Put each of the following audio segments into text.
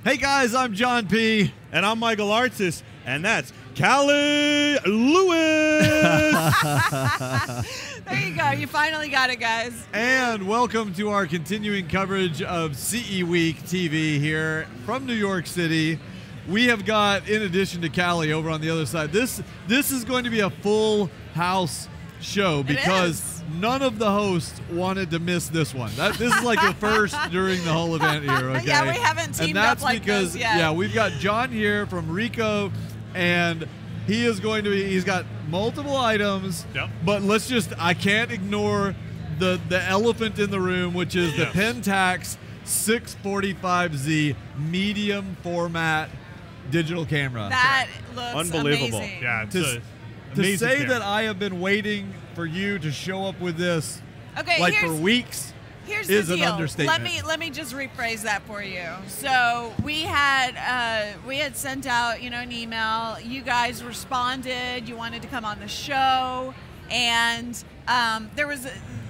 Hey guys, I'm John P. And I'm Michael Artis, and that's Callie Lewis. There you go. You finally got it, guys. And welcome to our continuing coverage of CE Week TV here from New York City. We have got, in addition to Callie over on the other side, this is going to be a full house show because none of the hosts wanted to miss this one. This is like the first during the whole event here, okay? Yeah, we haven't teamed up like because, this yet. Yeah, we've got John here from Ricoh, and he's got multiple items, Yep. but I can't ignore the elephant in the room, which is the Pentax 645Z medium format digital camera. That looks Unbelievable. amazing. Yeah, it's To amazing say camera. that I have been waiting for you to show up with this Okay, like for weeks Here's is the an deal. understatement. Let me just rephrase that for you. So we had sent out an email. You guys responded. You wanted to come on the show, and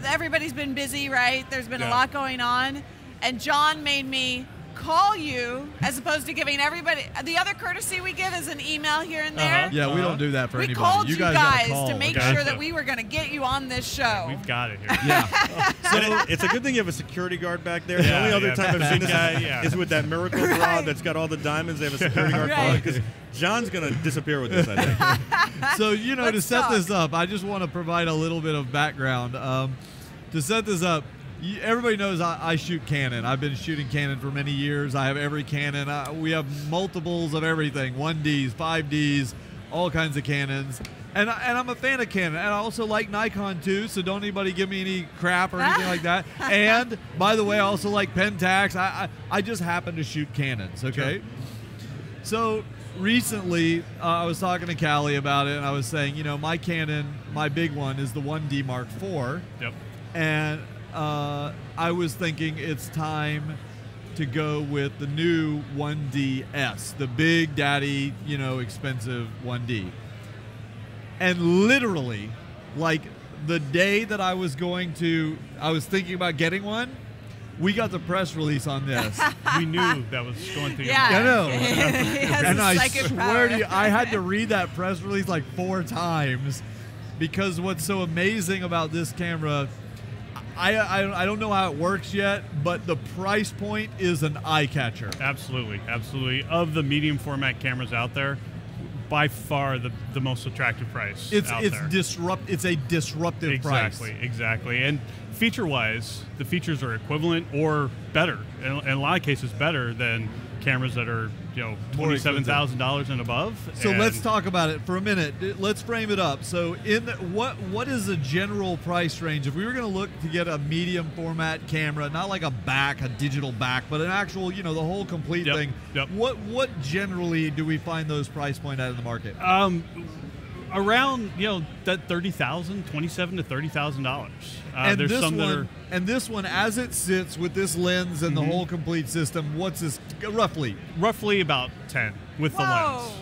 everybody's been busy, right? There's been a lot going on, and John made me call you as opposed to giving everybody the other courtesy we give is an email here and there. Yeah, we don't do that for We anybody. called you gotta guys call, to make okay? sure that we were going to get you on this show. We've got it here. Yeah. And it's a good thing you have a security guard back there. Yeah, the only other yeah, time I've seen this guy, is with that Miracle bra that's got all the diamonds. They have a security guard Right. because John's going to disappear with this, I think. So, to Let's set talk. this up, I just want to provide a little bit of background. To set this up, everybody knows I shoot Canon. I've been shooting Canon for many years. I have every Canon. We have multiples of everything, 1Ds, 5Ds, all kinds of Canons. And I'm a fan of Canon. And I also like Nikon too, so don't anybody give me any crap or anything like that. And, by the way, I also like Pentax. I just happen to shoot Canons, okay? Sure. So recently, I was talking to Callie about it, and I was saying, my Canon, my big one, is the 1D Mark IV. Yep. And I was thinking it's time to go with the new 1DS, the big daddy, expensive 1D. And literally, like the day that I was thinking about getting one, we got the press release on this. We knew that was going to be Yeah. I know. He has And a I psychic swear power. to you, I had to read that press release like 4 times because what's so amazing about this camera, I don't know how it works yet, but the price point is an eye catcher. Absolutely, absolutely. Of the medium format cameras out there, by far the most attractive price out there. It's a disruptive price. Exactly. And feature-wise, the features are equivalent or better. In a lot of cases, better than cameras that are $27,000 and above. So And let's talk about it for a minute. Let's frame it up. So what is the general price range? If we were going to look to get a medium format camera, not like a digital back, but an actual, the whole complete thing. Yep. What generally do we find those price point at in the market? Around that $30,000, $27,000 to $30,000. And there's this some that are this one, as it sits with this lens and the whole complete system, what's this roughly? roughly about 10 with the Whoa. lens.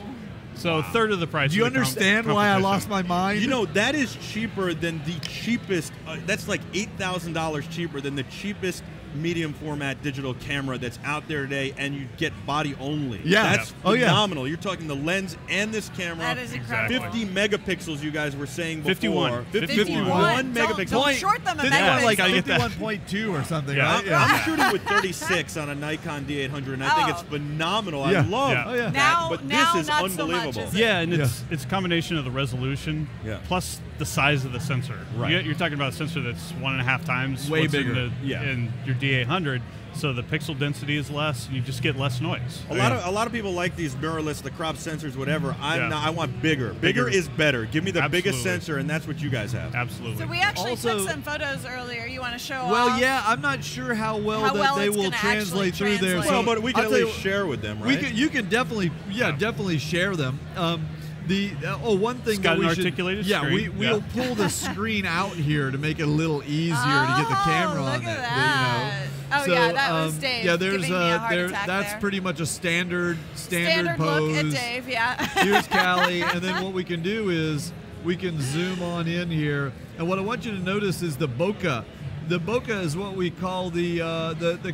So a third of the price. Do you of the understand why I lost my mind? That is cheaper than the cheapest. That's like $8,000 cheaper than the cheapest medium format digital camera that's out there today, and you get body only. Yeah. That's Oh, yeah. phenomenal. You're talking the lens and this camera. That is incredible. 50 megapixels, you guys were saying before. 51. 51 Don't megapixels. short them a Yeah, megapixel. like I get that. 51.2 or something, Yeah. right? I'm shooting with 36 on a Nikon D800, and I think Oh. it's phenomenal. Yeah. I love Yeah. Oh, yeah. Now- but now this is not so much, unbelievable. is it? Yeah, and it's a combination of the resolution plus the size of the sensor. Right. You're talking about a sensor that's 1.5 times Way what's bigger. in your D800. So the pixel density is less. You just get less noise. A lot of people like these mirrorless, the crop sensors, whatever. I want bigger. Bigger is better. Give me the biggest Absolutely. sensor, and that's what you guys have. Absolutely. So we actually Also- took some photos earlier. You want to show Well, off? yeah, I'm not sure how well How that well they it's will gonna translate actually through there. translate. Well, but we can I'll at tell least you- share with them, right? you can definitely, definitely share them. One thing It's got that we an should, articulated screen. we'll Yeah. pull the screen out here to make it a little easier to get the camera on look at it. that. Oh, So, yeah, that was Dave Yeah, there's giving me a heart attack that's there. pretty much a standard Standard pose. look at Dave, yeah. Here's Callie, and then what we can do is we can zoom on in here. And what I want you to notice is the bokeh The bokeh is what we call the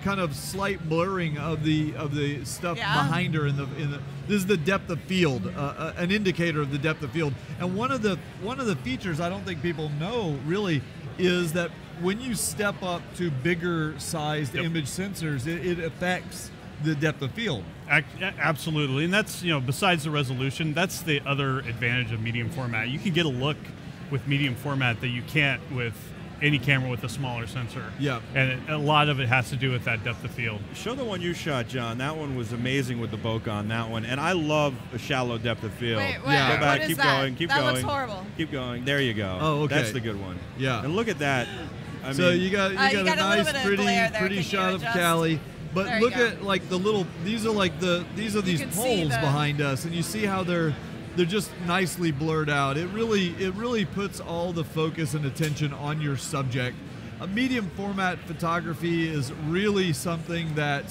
kind of slight blurring of the stuff behind her in the. This is the depth of field, an indicator of the depth of field. And one of the features I don't think people know really is that when you step up to bigger sized image sensors, it affects the depth of field. Absolutely, and that's, besides the resolution, that's the other advantage of medium format. You can get a look with medium format that you can't with any camera with a smaller sensor. Yeah. And a lot of it has to do with that depth of field. Show the one you shot, John. That one was amazing with the bokeh on that one. And I love a shallow depth of field. Wait, Yeah. Go back, what keep is that? going, keep that going. Looks horrible. Keep going. There you go. Oh, okay. That's the good one. Yeah. And look at that. I So mean, you got you a got a little nice, bit of glare there. pretty Can you shot of adjust? Cali. There But you look go. at like the little. These are these can see poles the- behind us, and you see how they're just nicely blurred out. It really puts all the focus and attention on your subject. A medium format photography is really something that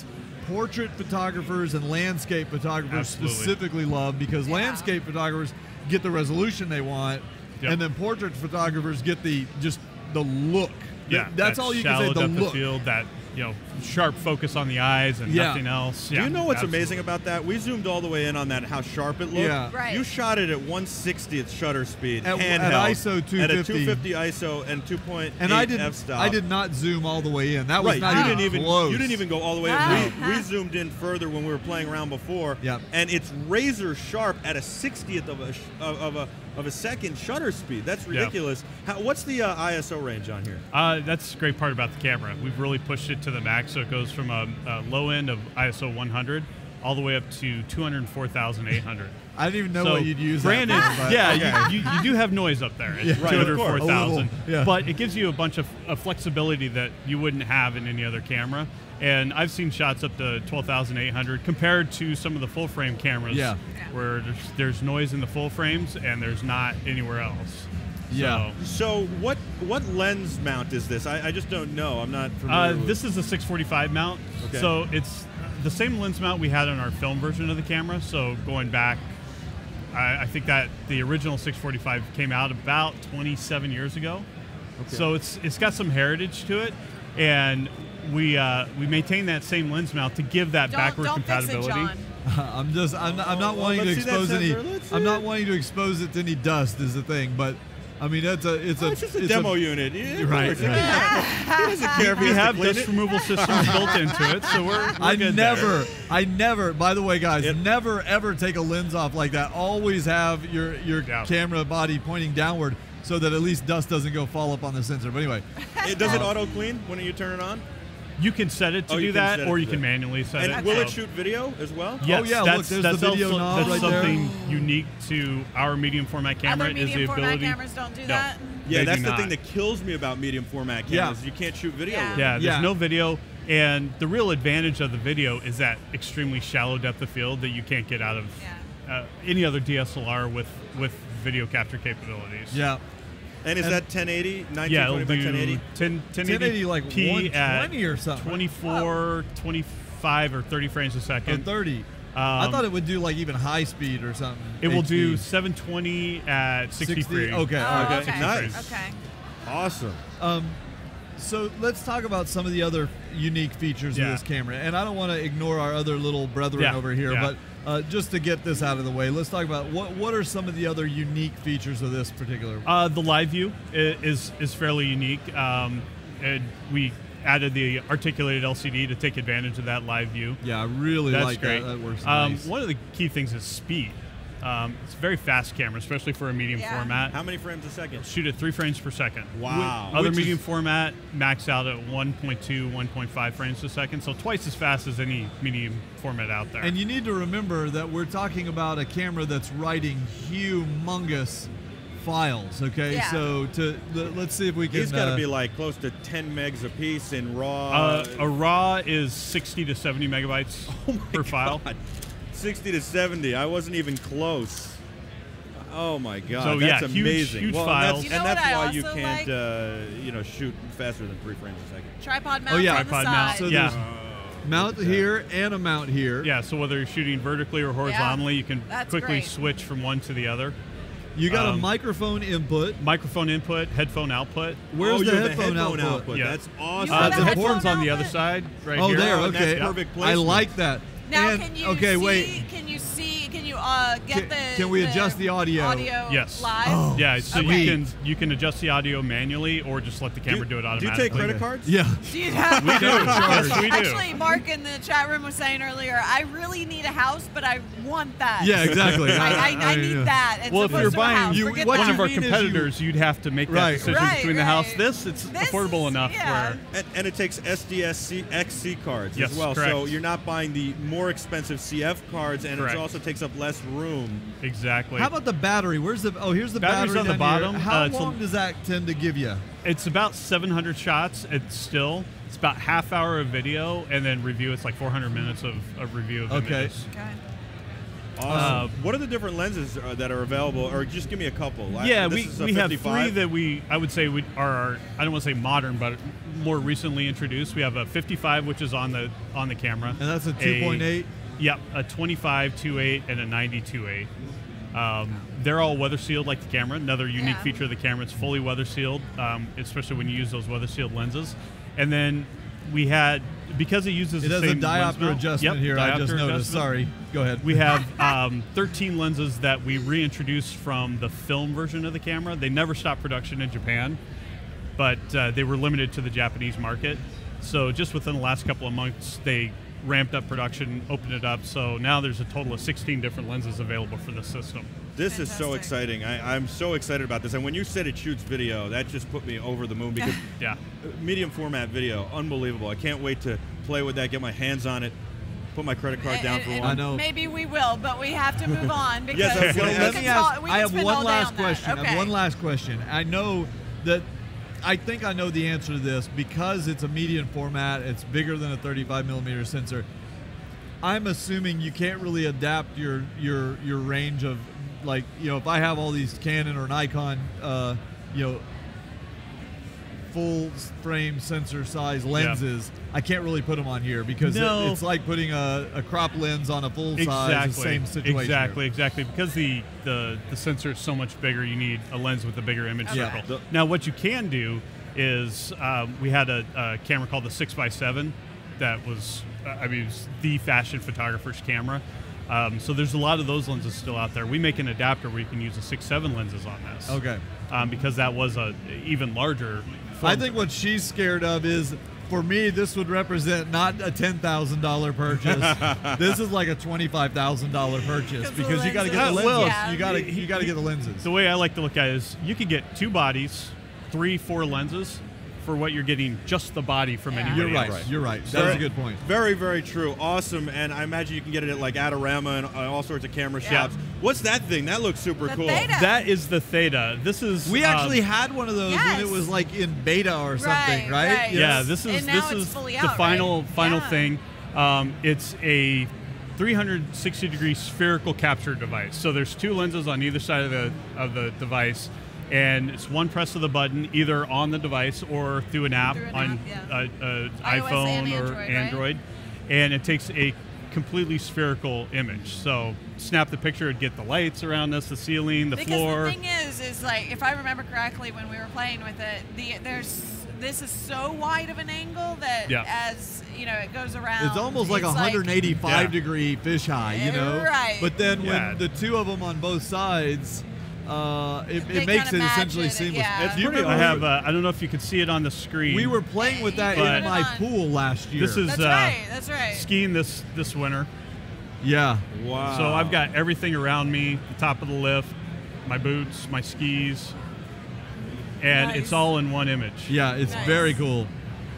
portrait photographers and landscape photographers Absolutely. specifically love, because landscape photographers get the resolution they want, Yep. and then portrait photographers get the look. Yeah, That's that all you can say. shallow The depth of look. field, that sharp focus on the eyes and Yeah. nothing else. do Yeah, you know what's absolutely. amazing about that? We zoomed all the way in on that, how sharp it looked. Yeah. Right. You shot it at 1/60th shutter speed, At handheld, ISO at a 250. 250 ISO and 2.8 And I didn't. f-stop. I did not zoom all the way in. That was Right, not you even didn't even close. you didn't even go all the way in. Ah. We zoomed in further when we were playing around before. Yep. And it's razor sharp at a 60th of a second shutter speed. That's ridiculous. What's the ISO range on here? That's the great part about the camera. We've really pushed it to the max, so it goes from a low end of ISO 100 all the way up to 204,800. I didn't even know So, what you'd use. Granted, that for, but yeah, okay. you do have noise up there. It's Right, of course. 204,000, A little, yeah. but it gives you a bunch of flexibility that you wouldn't have in any other camera. And I've seen shots up to 12,800 compared to some of the full frame cameras, Yeah. where there's noise in the full frames and there's not anywhere else. Yeah. So what lens mount is this? I just don't know. I'm not familiar with This is a 645 mount. Okay. So it's the same lens mount we had on our film version of the camera. So going back, I think that the original 645 came out about 27 years ago. Okay. So it's got some heritage to it, and we maintain that same lens mount to give that backward don't compatibility. Fix it, John. I'm not well, wanting to let's see that expose any. sensor. Let's see I'm not it. wanting to expose it to any dust. Is the thing, but I mean it's just a demo unit. Yeah, of Right, course. right. He doesn't care if he We has to have clean dust it. removal systems built into it, so we're I good there. never. By the way, guys, It- never ever take a lens off like that. Always have your Yeah. camera body pointing downward, so that at least dust doesn't go fall up on the sensor. But anyway, Does it auto clean when you turn it on? You can set it to Oh, you do can that, set it or to you do can that. manually set And it. will it so- shoot video as well? Yes, Oh, yeah, look, that's, there's that's the video also, knob that's right there. something unique to our medium format camera. Other is medium the format ability. cameras don't do No. that. Yeah, They that's do the not. thing that kills me about medium format Yeah. cameras. You can't shoot video Yeah. with it. Yeah, there's Yeah. no video, and the real advantage of the video is that extremely shallow depth of field that you can't get out of any other DSLR with video capture capabilities. yeah. And is And- that 1080, Yeah, it'll 1920 by do 1080? 1080 like P 120 at or something. 24, 25, or 30 frames a Or second. 30. I Um, thought it would do like even high speed or something. It will do HD. 720 at 60 frames. Okay. Oh, okay. okay. Nice. Okay. Awesome. So let's talk about some of the other unique features Yeah. of this camera. And I don't want to ignore our other little brethren Yeah, over here, yeah. but just to get this out of the way, let's talk about what are some of the other unique features of this particular. The live view is fairly unique. And we added the articulated LCD to take advantage of that live view. Yeah, I really That's like great. that. That works nice. One of the key things is speed. It's a very fast camera, especially for a medium Yeah. format. How many frames a second? Shoot at 3 frames per second. Wow. Other Which medium is- format max out at 1.2, 1.5 frames per second, so twice as fast as any medium format out there. And you need to remember that we're talking about a camera that's writing humongous files. Okay, Yeah. so let's see if we can. He's got to be like close to 10 megs a piece in RAW. a RAW is 60 to 70 megabytes per file. God. 60 to 70. I wasn't even close. Oh my God, So, that's yeah, huge- amazing. huge well, files. You know and that's what I why you also can't, like? shoot faster than 3 frames a second. Tripod mount yeah. on the Tripod side. mount. So Yeah. there's mount here and a mount here. Yeah, so whether you're shooting vertically or horizontally, you can That's quickly great. switch from one to the other. You got a microphone input. Microphone input, headphone output. Where's you the have headphone output? Yeah. That's awesome. have The a headphone's headphone on the other outlet? side, right Oh, here. there. and that's Okay. perfect I placement. like that. Now, And- can you okay, see? wait. Can you get the? Can we adjust the audio? Yes. Live. Oh. Yeah, so Okay. you can adjust the audio manually or just let the camera do it Do automatically. you take credit Okay. cards? Yeah. Do you have? We do. Yes, we do. Actually, Mark in the chat room was saying earlier, I really need a house, but I want that. Yeah, exactly. I need that. As Well, if opposed you're to a buying house. you- Forget what that. one of our mean is competitors, you'd have to make that Right. decision Right, between the right. house. It's This affordable is- enough yeah. where And it takes SDSC XC cards Yes, as well, correct. so you're not buying the more expensive CF cards, and Correct. it also takes up less room. exactly. How about the battery? Where's the? Oh, here's the Battery's battery on the down bottom. Here. How It's a- long does that tend to give you? It's about 700 shots. It's about half hour of video, and then review. It's like 400 minutes of review of Okay. images. Okay. Awesome. What are the different lenses that are available, or just give me a couple? Yeah, This is a we have 55. three that I would say are I don't want to say modern, but more recently introduced. We have a 55, which is on the camera, And that's a 2.8. Yep, a 25 2.8 and a 90 2.8. They're all weather sealed like the camera. Another unique Yeah. feature of the camera, it's fully weather sealed, especially when you use those weather sealed lenses. And then we had, because it uses It the has a same lens diopter mount- adjustment Yep, here. I diopter just noticed. adjustment. Sorry. Go ahead. We have 13 lenses that we reintroduced from the film version of the camera. They never stopped production in Japan, but they were limited to the Japanese market. So just within the last couple of months, they ramped up production, opened it up. So now there's a total of 16 different lenses available for the system. This is so Fantastic. exciting. I'm so excited about this. And when you said it shoots video, that just put me over the moon because Yeah. medium format video, unbelievable. I can't wait to play with that, get my hands on it, put my credit card down for And one. I know. Maybe we will, but we have to move on because Yes, I was gonna we ask- can Let me talk- ask. we I can have spend one all day last on that. question. I Okay. have one last question. I know that. I think I know the answer to this because it's a medium format. It's bigger than a 35 millimeter sensor. I'm assuming you can't really adapt your range of, like, you know, if I have all these Canon or Nikon, you know, full frame sensor size lenses, I can't really put them on here because No. it's like putting a crop lens on a full size. It's the same situation. Exactly. Because the sensor is so much bigger, you need a lens with a bigger image Yeah. circle. Now, what you can do is we had a camera called the 6x7 that was, it was the fashion photographer's camera. So there's a lot of those lenses still out there. We make an adapter where you can use a 6.7 lenses on this. Okay. Because that was a even larger. I think what she's scared of is, for me, this would represent not a $10,000 purchase. This is like a $25,000 purchase because you got to get the lenses. lenses. Yeah. You got to get the lenses. The way I like to look at it is you could get 2 bodies, 3, 4 lenses for what you're getting just the body from Yeah. anybody You're right. else. You're right. That was a good point. Very, very true. Awesome. And I imagine you can get it at like Adorama and all sorts of camera shops. What's that thing? That looks super The cool. Theta. That is the Theta. This is We actually had one of those when it Yes. was like in beta or something, right? right. yeah. Yes. This is And now this it's is fully the out, final right? Yeah. thing. It's a 360-degree spherical capture device. So there's 2 lenses on either side of the device, and it's one press of the button either on the device or through an app Through an on app, yeah. iPhone and or Android, Android, and it takes a completely spherical image. So snap the picture, it'd get the lights around us, the ceiling, the Because floor. the thing is like, if I remember correctly when we were playing with it, this is so wide of an angle that Yeah. as you know it goes around. It's almost like a it's 185 degree fisheye, you know? Right. But then Yeah. when the 2 of them on both sides, They it makes kinda it match essentially it, seamless. yeah. It's Do you pretty remember I have. I don't know if you could see it on the screen. we were playing with that You in put it my on. pool last year. This is That's right. That's right. skiing this winter. yeah. Wow. So I've got everything around me, the top of the lift, my boots, my skis, and Nice. it's all in one image. Yeah, it's Nice. very cool.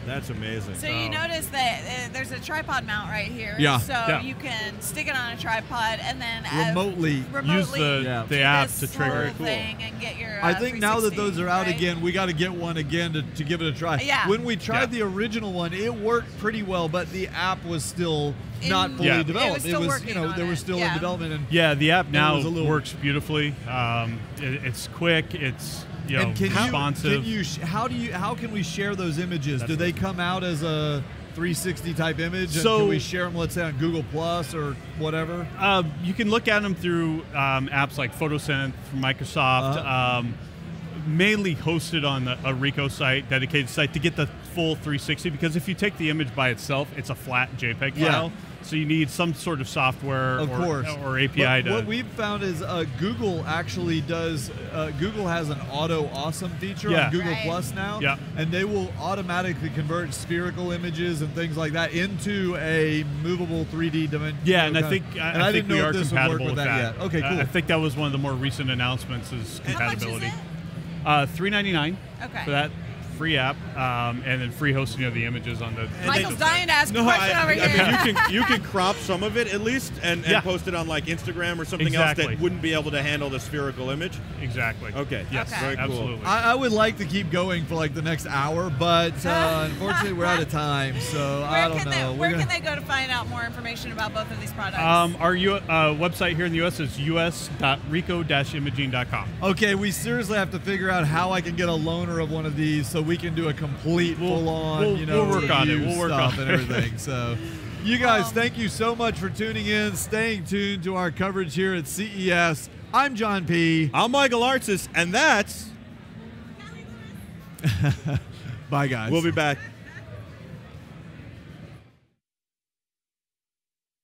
That's amazing. So you notice that there's a tripod mount right here. Yeah. So Yeah. you can stick it on a tripod and then Remotely. Use the Yeah. the do app this to trigger it. whole thing and get your. I think now that 360, those are out right? again, we got to get one again to give it a try. Yeah. When we tried Yeah. the original one, it worked pretty well, but the app was still not fully Yeah. developed. It was still working on they were it. still Yeah. in development. And Yeah, the app now was a little- works beautifully. It's quick. It's and can responsive. how can we share those images? That's Do they what- come out as a 360 type image? And So- can we share them, let's say, on Google Plus or whatever? You can look at them through apps like PhotoSynth from Microsoft, mainly hosted on a Ricoh site, dedicated site, to get the full 360, because if you take the image by itself, it's a flat JPEG Yeah. file. So you need some sort of software Of course. or API But what we've found is Google actually does. Google has an auto awesome feature Yeah. on Google Right. Plus now, Yeah. and they will automatically convert spherical images and things like that into a movable 3D dimension. Yeah, and I think and I didn't think we know are if this would work compatible with that. yet. Okay, cool. I think that was one of the more recent announcements is How much is compatibility. it? $3.99 Okay. for that free app, and then free hosting of the images on the. Michael's dying to ask a question over here. I mean, you can crop some of it at least and Yeah. post it on like Instagram or something Exactly. else that wouldn't be able to handle the spherical image. Exactly. Okay. Yes. Okay. Very cool. Absolutely. I would like to keep going for like the next hour, but unfortunately we're out of time. So I don't know. Where can they go to find out more information about both of these products? Our website here in the U.S. is us.ricoh-imaging.com. Okay, we seriously have to figure out how I can get a loaner of one of these so we can do a complete full-on, we'll work on it. review We'll work stuff on and it. everything. So, you guys, thank you so much for tuning in, staying tuned to our coverage here at CES. I'm John P. I'm Michael Artsis, and that's. Bye, guys. We'll be back.